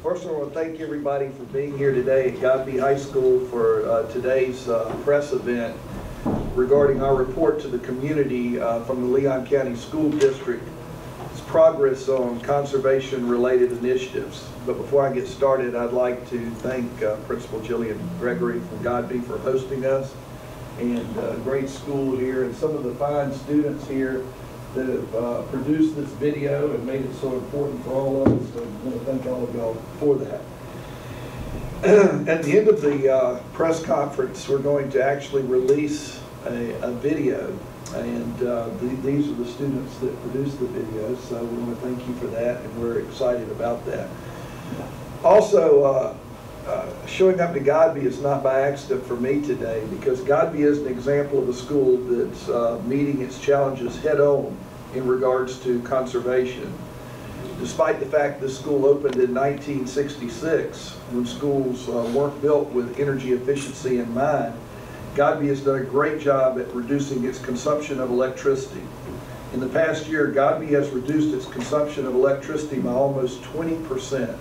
First, I want to thank everybody for being here today at Godby High School for today's press event regarding our report to the community from the Leon County School District's progress on conservation-related initiatives. But before I get started, I'd like to thank Principal Jillian Gregory from Godby for hosting us, and a great school here, and some of the fine students here that have produced this video and made it so important for all of us. So I want to thank all of y'all for that. At the end of the press conference, we're going to actually release a video, and these are the students that produced the video, so we want to thank you for that, and we're excited about that. Also, showing up to Godby is not by accident for me today, because Godby is an example of a school that's meeting its challenges head-on in regards to conservation. Despite the fact this school opened in 1966, when schools weren't built with energy efficiency in mind, Godby has done a great job at reducing its consumption of electricity. In the past year, Godby has reduced its consumption of electricity by almost 20%.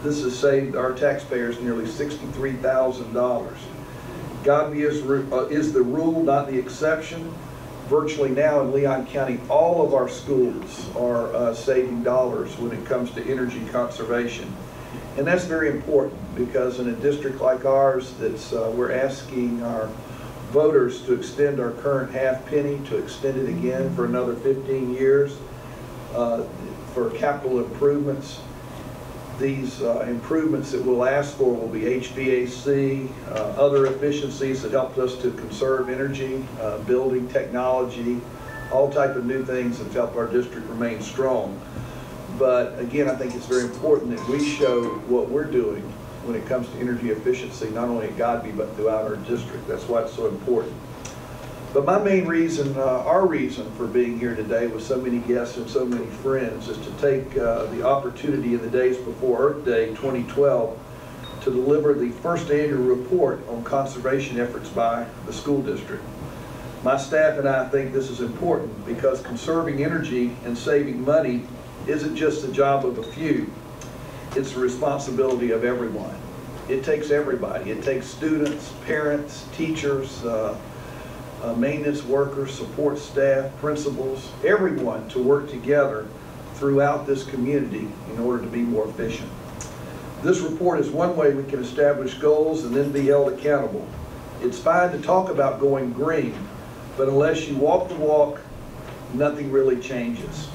This has saved our taxpayers nearly $63,000. Godby is the rule, not the exception. Virtually now in Leon County, all of our schools are saving dollars when it comes to energy conservation. And that's very important, because in a district like ours, we're asking our voters to extend our current half penny, to extend it again for another 15 years for capital improvements. These improvements that we'll ask for will be HVAC, other efficiencies that help us to conserve energy, building technology, all type of new things that help our district remain strong. But again, I think it's very important that we show what we're doing when it comes to energy efficiency, not only at Godby, but throughout our district. That's why it's so important. But my main reason, our reason for being here today with so many guests and so many friends, is to take the opportunity in the days before Earth Day 2012 to deliver the first annual report on conservation efforts by the school district. My staff and I think this is important, because conserving energy and saving money isn't just the job of a few. It's the responsibility of everyone. It takes everybody. It takes students, parents, teachers, maintenance workers, support staff, principals, everyone to work together throughout this community in order to be more efficient. This report is one way we can establish goals and then be held accountable. It's fine to talk about going green, but unless you walk the walk, nothing really changes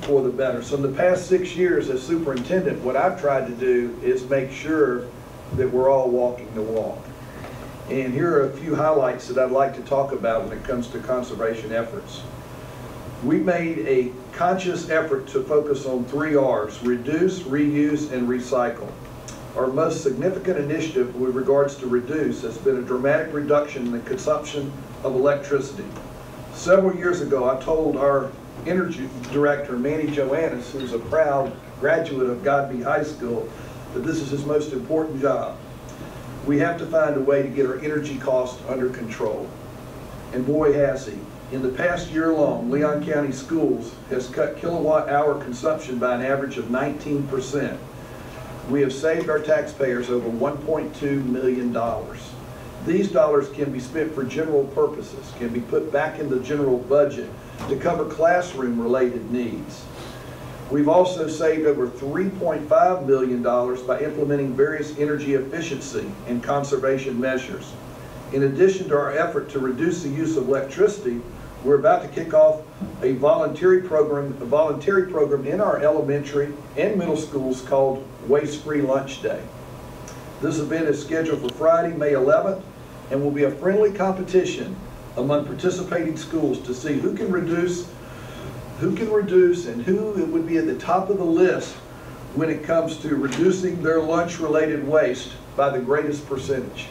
for the better. So in the past 6 years as superintendent, what I've tried to do is make sure that we're all walking the walk. And here are a few highlights that I'd like to talk about when it comes to conservation efforts. We made a conscious effort to focus on 3 R's: reduce, reuse, and recycle. Our most significant initiative with regards to reduce has been a dramatic reduction in the consumption of electricity. Several years ago, I told our energy director, Manny Joannis, who's a proud graduate of Godby High School, that this is his most important job. We have to find a way to get our energy costs under control. And boy, has he. In the past year alone, Leon County Schools has cut kilowatt-hour consumption by an average of 19%. We have saved our taxpayers over $1.2 million. These dollars can be spent for general purposes, can be put back in the general budget to cover classroom-related needs. We've also saved over $3.5 million by implementing various energy efficiency and conservation measures. In addition to our effort to reduce the use of electricity, we're about to kick off a voluntary program in our elementary and middle schools called Waste-Free Lunch Day. This event is scheduled for Friday, May 11th, and will be a friendly competition among participating schools to see who can reduce and who would be at the top of the list when it comes to reducing their lunch-related waste by the greatest percentage.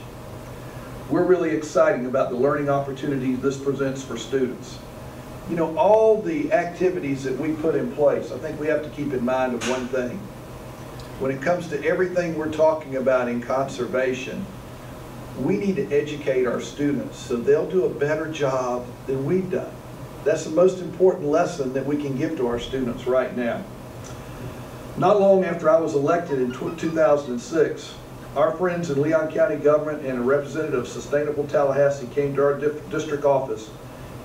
We're really excited about the learning opportunities this presents for students. You know, all the activities that we put in place, I think we have to keep in mind of one thing. When it comes to everything we're talking about in conservation, we need to educate our students so they'll do a better job than we've done. That's the most important lesson that we can give to our students right now. Not long after I was elected in 2006, our friends in Leon County government and a representative of Sustainable Tallahassee came to our district office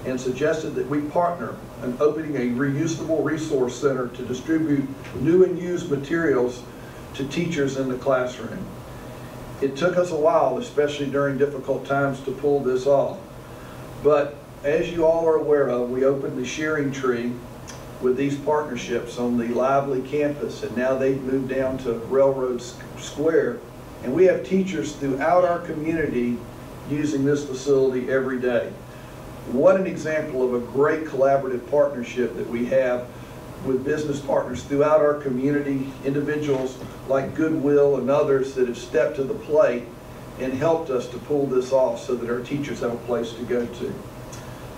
and suggested that we partner in opening a reusable resource center to distribute new and used materials to teachers in the classroom. It took us a while, especially during difficult times, to pull this off. But as you all are aware of, we opened the Shearing Tree with these partnerships on the Lively campus, and now they've moved down to Railroad Square. And we have teachers throughout our community using this facility every day. What an example of a great collaborative partnership that we have with business partners throughout our community, individuals like Goodwill and others that have stepped to the plate and helped us to pull this off so that our teachers have a place to go to.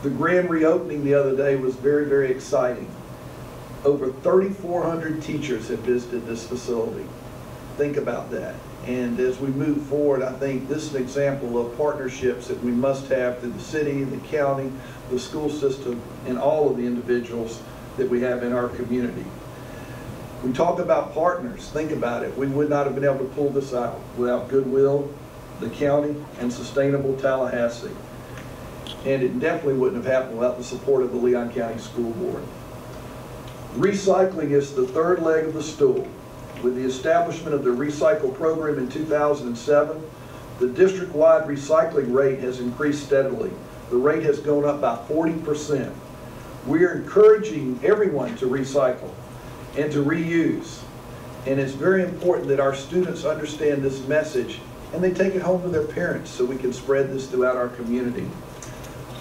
The grand reopening the other day was very, very exciting. Over 3,400 teachers have visited this facility. Think about that. And as we move forward, I think this is an example of partnerships that we must have through the city, the county, the school system, and all of the individuals that we have in our community. We talk about partners. Think about it. We would not have been able to pull this out without Goodwill, the county, and Sustainable Tallahassee. And it definitely wouldn't have happened without the support of the Leon County School Board. Recycling is the third leg of the stool. With the establishment of the Recycle program in 2007, the district-wide recycling rate has increased steadily. The rate has gone up by 40%. We are encouraging everyone to recycle and to reuse. And it's very important that our students understand this message and they take it home to their parents so we can spread this throughout our community.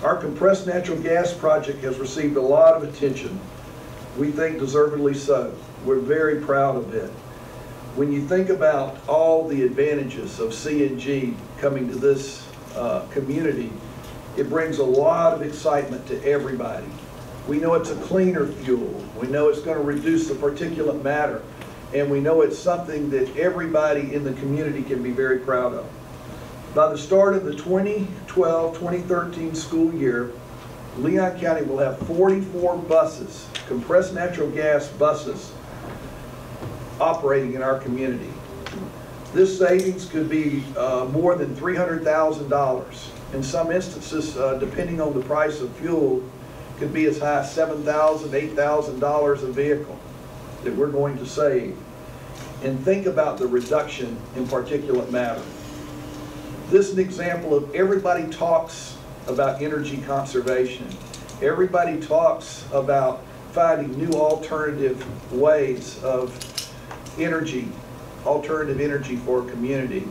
Our compressed natural gas project has received a lot of attention. We think deservedly so. We're very proud of it. When you think about all the advantages of CNG coming to this community, it brings a lot of excitement to everybody. We know it's a cleaner fuel. We know it's going to reduce the particulate matter. And we know it's something that everybody in the community can be very proud of. By the start of the 2012-2013 school year, Leon County will have 44 buses, compressed natural gas buses, operating in our community. This savings could be more than $300,000. In some instances, depending on the price of fuel, could be as high as $7,000, $8,000 a vehicle that we're going to save. And think about the reduction in particulate matter. This is an example of everybody talks about energy conservation. Everybody talks about finding new alternative ways of energy, alternative energy for a community.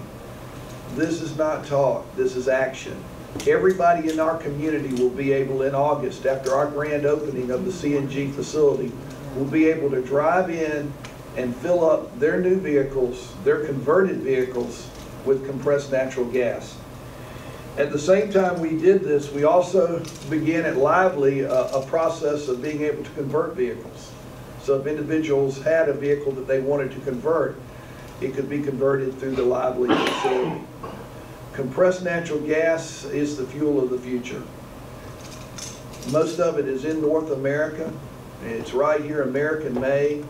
This is not talk, this is action. Everybody in our community will be able in August, after our grand opening of the CNG facility, will be able to drive in and fill up their new vehicles, their converted vehicles, with compressed natural gas. At the same time we did this, we also began at Lively a process of being able to convert vehicles. So if individuals had a vehicle that they wanted to convert, it could be converted through the Lively facility. Compressed natural gas is the fuel of the future. Most of it is in North America. It's right here, American made.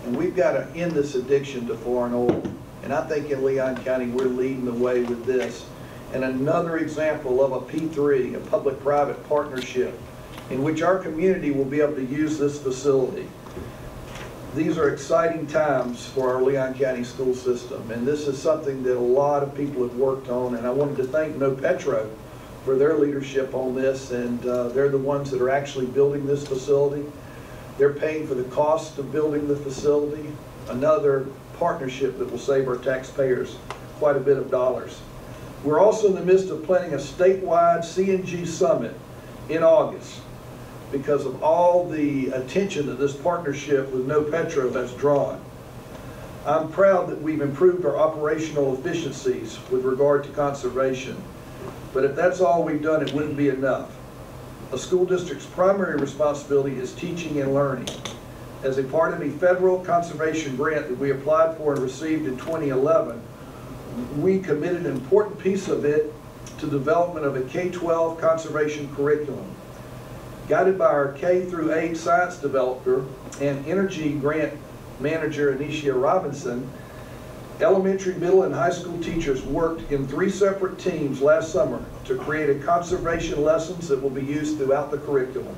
And we've got to end this addiction to foreign oil. And I think in Leon County we're leading the way with this. And another example of a P3, a public-private partnership, in which our community will be able to use this facility. These are exciting times for our Leon County school system, and this is something that a lot of people have worked on, and I wanted to thank No Petro for their leadership on this, and they're the ones that are actually building this facility. They're paying for the cost of building the facility, another partnership that will save our taxpayers quite a bit of dollars. We're also in the midst of planning a statewide CNG summit in August, because of all the attention that this partnership with No Petro has drawn. I'm proud that we've improved our operational efficiencies with regard to conservation, but if that's all we've done, it wouldn't be enough. A school district's primary responsibility is teaching and learning. As a part of a federal conservation grant that we applied for and received in 2011, we committed an important piece of it to development of a K-12 conservation curriculum. Guided by our K through 8 science developer and energy grant manager Anisha Robinson, elementary, middle, and high school teachers worked in 3 separate teams last summer to create a conservation lessons that will be used throughout the curriculum.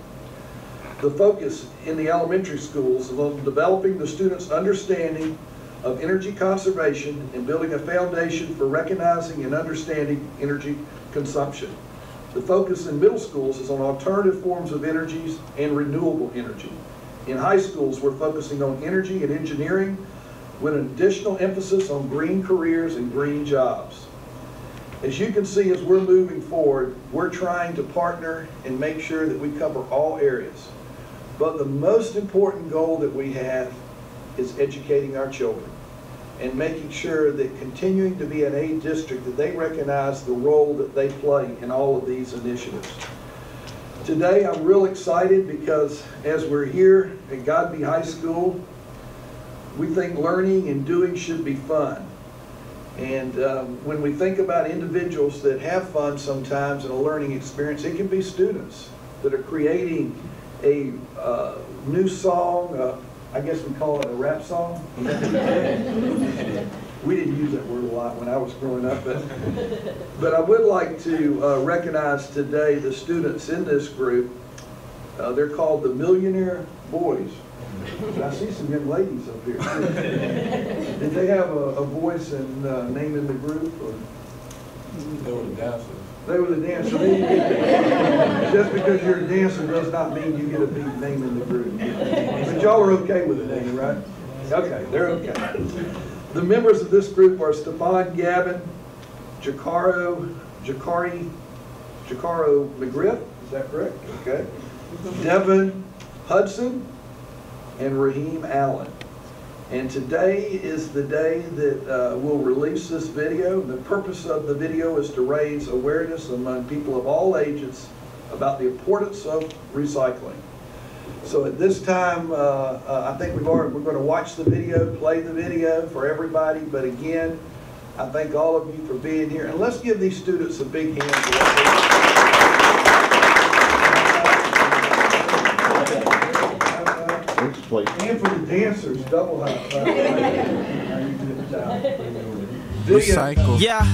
The focus in the elementary schools is on developing the students' understanding of energy conservation and building a foundation for recognizing and understanding energy consumption. The focus in middle schools is on alternative forms of energies and renewable energy. In high schools, we're focusing on energy and engineering with an additional emphasis on green careers and green jobs. As you can see, as we're moving forward, we're trying to partner and make sure that we cover all areas. But the most important goal that we have is educating our children and making sure that continuing to be an A district, that they recognize the role that they play in all of these initiatives. Today I'm real excited because as we're here at Godby High School, we think learning and doing should be fun. And when we think about individuals that have fun sometimes in a learning experience, it can be students that are creating a new song, I guess we call it a rap song. We didn't use that word a lot when I was growing up, but I would like to recognize today the students in this group. They're called the Millionaire Boys. I see some young ladies up here. Did they have a voice and name in the group? Or? They were the dancers. They were the dancers. Just because you're a dancer does not mean you get a big name in the group. But y'all are okay with the name, right? Okay, they're okay. The members of this group are Stefan Gavin, Jacaro McGriff, is that correct? Okay. Devin Hudson, and Raheem Allen. And today is the day that we'll release this video. The purpose of the video is to raise awareness among people of all ages about the importance of recycling. So at this time, I think we're going to watch the video, play the video for everybody. But again, I thank all of you for being here. And let's give these students a big hand. And for the dancers, double high five. Recycle. Yeah.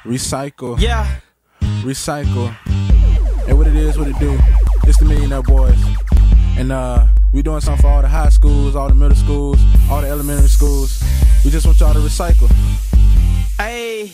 Recycle. Yeah. Recycle. And what it is, what it do. It's the Millionaire Boys. And we doing something for all the high schools, all the middle schools, all the elementary schools. We just want y'all to recycle. Hey.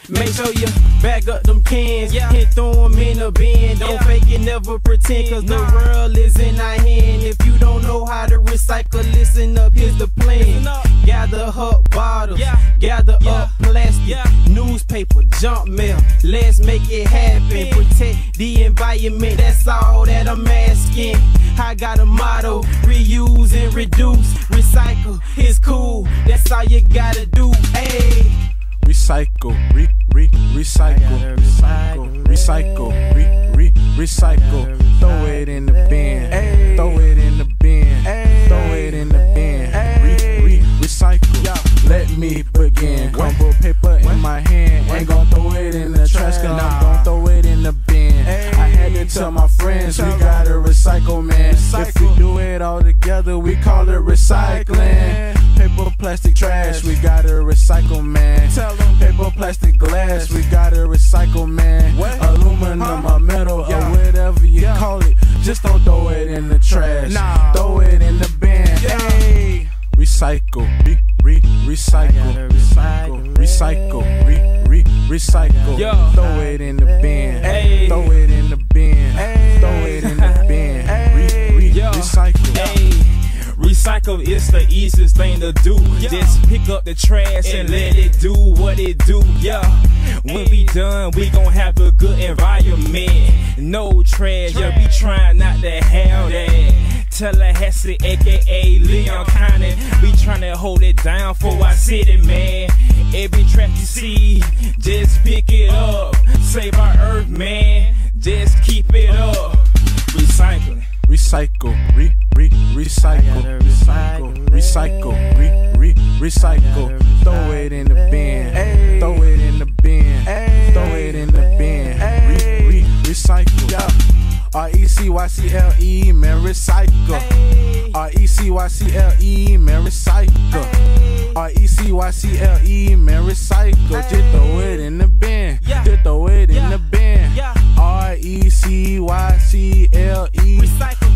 Make sure you bag up them cans, and throw them in a bin. Don't fake it, never pretend, cause the world is in our hand. If you don't know how to recycle, listen up, here's the plan. Gather up bottles, gather up plastic, newspaper, junk mail, let's make it happen. Protect the environment, that's all that I'm asking. I got a motto, reuse and reduce, recycle, it's cool, that's all you gotta do, hey. Recycle, recycle, recycle, throw it in the bin, throw it in the bin, throw it in the bin, recycle, let me begin, crumble paper in my hand, ain't gon' throw it in the trash, cause I'm gon' throw it in the bin, I had to tell my friends, we gotta recycle, man, if we do it all together, we call it recycling. Paper, plastic, trash, we gotta recycle, man. Paper, plastic, glass, we gotta recycle, man. Aluminum or metal or whatever you call it, just don't throw it in the trash. Throw it in the bin. Hey. Recycle, recycle, recycle, throw it in the bin. Throw it in the bin. Throw it in the bin. Recycle. Recycle is the easiest thing to do. Just pick up the trash and let it do what it do. When we done, we gon' have a good environment. No trash, we trying not to have that. Tallahassee, aka Leon County, we tryna hold it down for our city, man. Every trash you see, just pick it up. Save our earth, man. Just keep it up. Recycling. Recycle, recycle, recycle, throw it in the bin, throw it in the bin, throw it in the bin, recycle. R-E-C-Y-C-L-E, man, recycle. R-E-C-Y-C-L-E, man, recycle. R-E-C-Y-C-L-E, man, recycle. Just throw it in the bin. Just throw it in the bin. R-E-C-Y-C-L-E.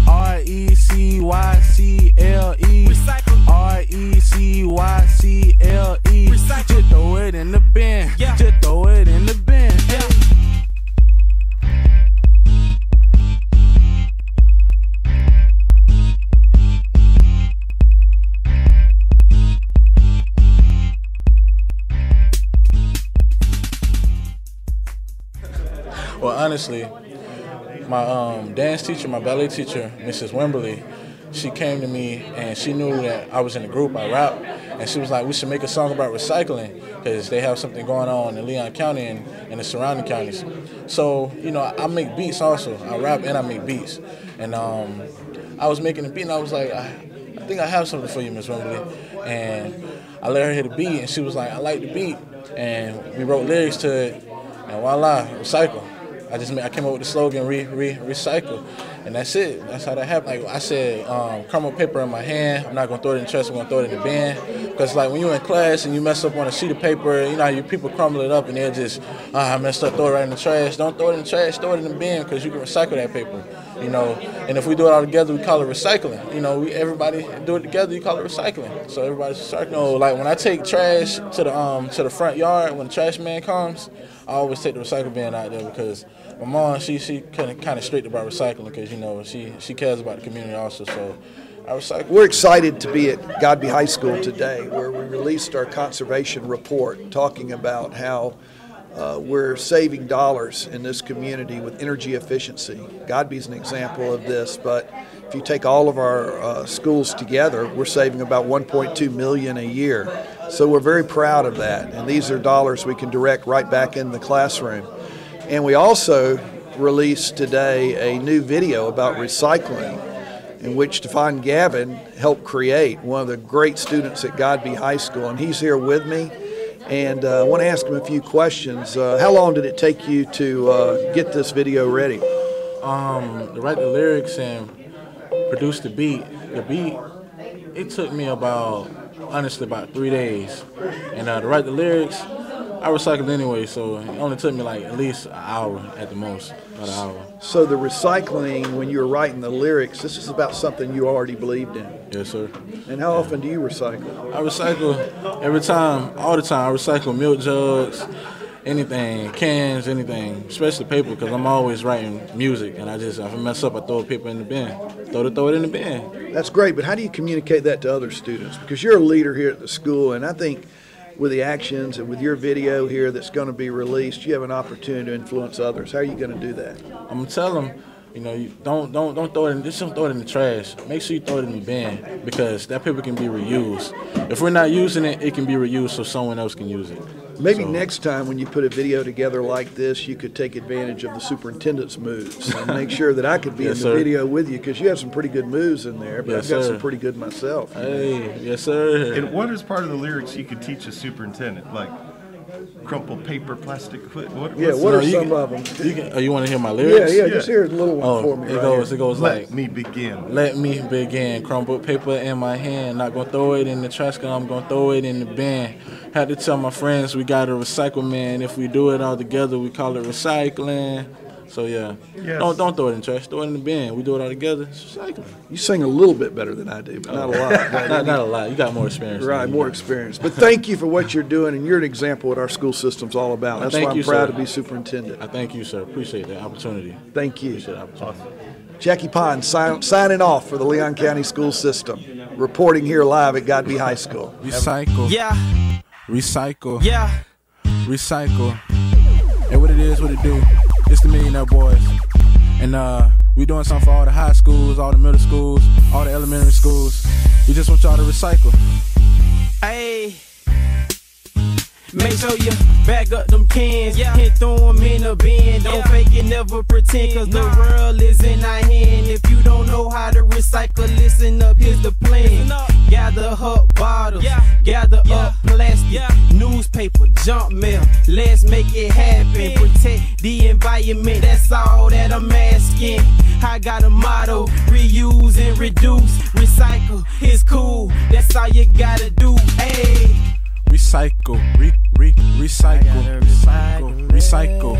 R-E-C-Y-C-L-E. R-E-C-Y-C-L-E. Just throw it in the bin. Just throw it in the bin. Well, honestly, my dance teacher, my ballet teacher, Mrs. Wimberly, she came to me and she knew that I was in a group, I rap, and she was like, we should make a song about recycling because they have something going on in Leon County and the surrounding counties. So, you know, I make beats also. I rap and I make beats. And I was making a beat and I was like, I think I have something for you, Miss Wimberly. And I let her hear the beat and she was like, I like the beat. And we wrote lyrics to it and voila, recycle. I came up with the slogan, recycle, and that's it. That's how that happened. Like I said, crumble paper in my hand. I'm not gonna throw it in the trash. I'm gonna throw it in the bin. Because like when you're in class and you mess up on a sheet of paper, you know how people crumble it up and they'll just, I messed up, throw it right in the trash. Don't throw it in the trash. Throw it in the bin because you can recycle that paper. You know, and if we do it all together, we call it recycling. You know, everybody do it together, you call it recycling. So everybody's recycling. You know, like when I take trash to the front yard, when the trash man comes, I always take the recycle bin out there because my mom, she kind of strict about recycling because, you know, she cares about the community also, so I recycle. We're excited to be at Godby High School today where we released our conservation report talking about how we're saving dollars in this community with energy efficiency. Godby's an example of this, but if you take all of our schools together, we're saving about $1.2 million a year. So we're very proud of that, and these are dollars we can direct right back in the classroom. And we also released today a new video about recycling in which Stefan Gavin helped create, one of the great students at Godby High School, and he's here with me. And I want to ask him a few questions. How long did it take you to get this video ready? To write the lyrics and produce the beat. The beat, it took me honestly about 3 days. And to write the lyrics, I recycled anyway, so it only took me like at least an hour at the most, about an hour. So the recycling, when you were writing the lyrics, this is about something you already believed in? Yes, sir. And how often do you recycle? I recycle every time, all the time. I recycle milk jugs, anything, cans, anything, especially paper, because I'm always writing music, and if I mess up, I throw paper in the bin. Throw it in the bin. That's great, but how do you communicate that to other students? Because you're a leader here at the school, and I think with the actions and with your video here that's going to be released, you have an opportunity to influence others. How are you going to do that? I'm going to tell them, you know, you don't throw it in, just don't throw it in the trash. Make sure you throw it in the bin because that paper can be reused. If we're not using it, it can be reused so someone else can use it. Maybe next time when you put a video together like this, you could take advantage of the superintendent's moves and make sure that I could be in the video with you because you have some pretty good moves in there, but I've got some pretty good myself. Hey, yes, sir. And what is part of the lyrics you could teach a superintendent? Like crumpled paper, plastic foot? What are some of them? You want to hear my lyrics? Yeah, just hear a little one for me. It goes like, let me begin. Let me begin. Crumpled paper in my hand. Not going to throw it in the trash can, I'm going to throw it in the bin. Had to tell my friends we got to recycle, man. If we do it all together, we call it recycling. So yeah, don't throw it in the trash. Throw it in the bin. We do it all together. It's recycling. You sing a little bit better than I do, but not a lot. Not a lot. You got more experience. Right, more experience. But thank you for what you're doing, and you're an example of what our school system's all about. That's why I'm proud to be superintendent. I thank you, sir. Appreciate the opportunity. Thank you. Appreciate the opportunity. Jackie Pond signing off for the Leon County School System, reporting here live at Godby High School. Recycle. Yeah. Recycle. Yeah. Recycle. And what it is, what it do. It's the Millionaire Boys. And we doing something for all the high schools, all the middle schools, all the elementary schools. We just want y'all to recycle. Hey. Make sure you bag up them cans and throw them in a bin. Don't fake it, never pretend, cause the world is in our hand. If you don't know how to recycle, listen up, here's the plan. Gather up bottles, gather up plastic, newspaper. paper, junk mail, let's make it happen. Protect the environment, that's all that I'm asking. I got a motto, reuse and reduce. Recycle, it's cool, that's all you gotta do. Hey, recycle, recycle, recycle,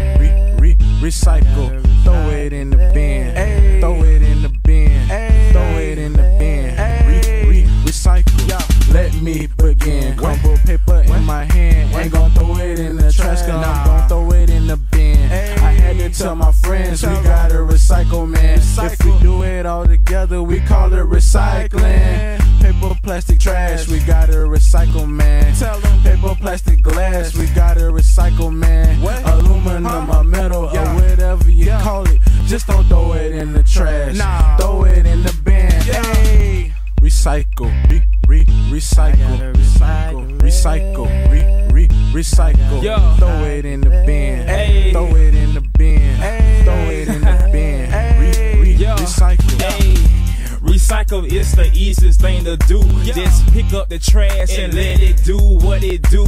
recycle. Throw it in the bin, throw it in the bin, throw it in the bin. Recycle. Let me begin. Crumble paper in my hand, ain't gon' throw it in the trash can. I'm gon' throw it in the bin. I had to tell my friends we gotta recycle, man. If we do it all together, we call it recycling. Paper, plastic, trash, we gotta recycle, man. Paper, plastic, glass, we gotta recycle, man. Aluminum or metal or whatever you call it, just don't throw it in the trash. Throw it in the bin. Hey. Recycle, recycle, recycle, recycle. Throw it in the bin, throw it in the bin, throw it in the bin. Recycle. Recycle is the easiest thing to do. Just pick up the trash and let it do what it do.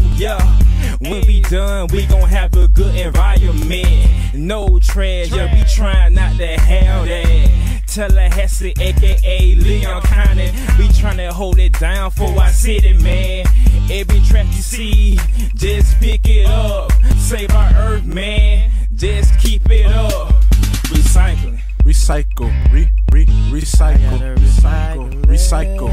When we done, we gon' have a good environment. No trash, we trying not to have that. Tallahassee, aka Leon County, we tryna hold it down for our city, man. Every trash you see, just pick it up. Save our earth, man. Just keep it up. Recycling. Recycle, recycle, recycle,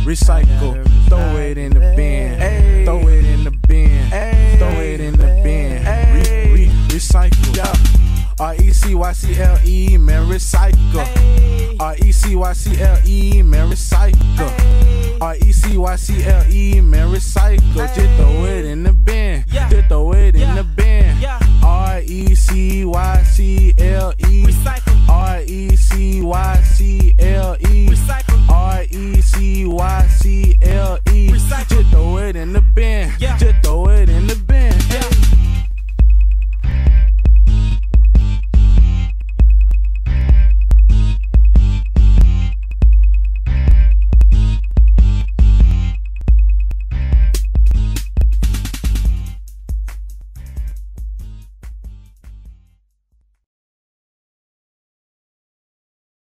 recycle. Throw it in the bin, throw it in the bin, throw it in the bin. Recycle. R-E-C-Y-C-L-E, man, recycle. R-E-C-Y-C-L-E, man, recycle. R-E-C-Y-C-L-E, man, recycle. Just throw it in the bin, just throw it in the bin. R-E-C-Y-C-L-E, R-E-C-Y-C-L-E.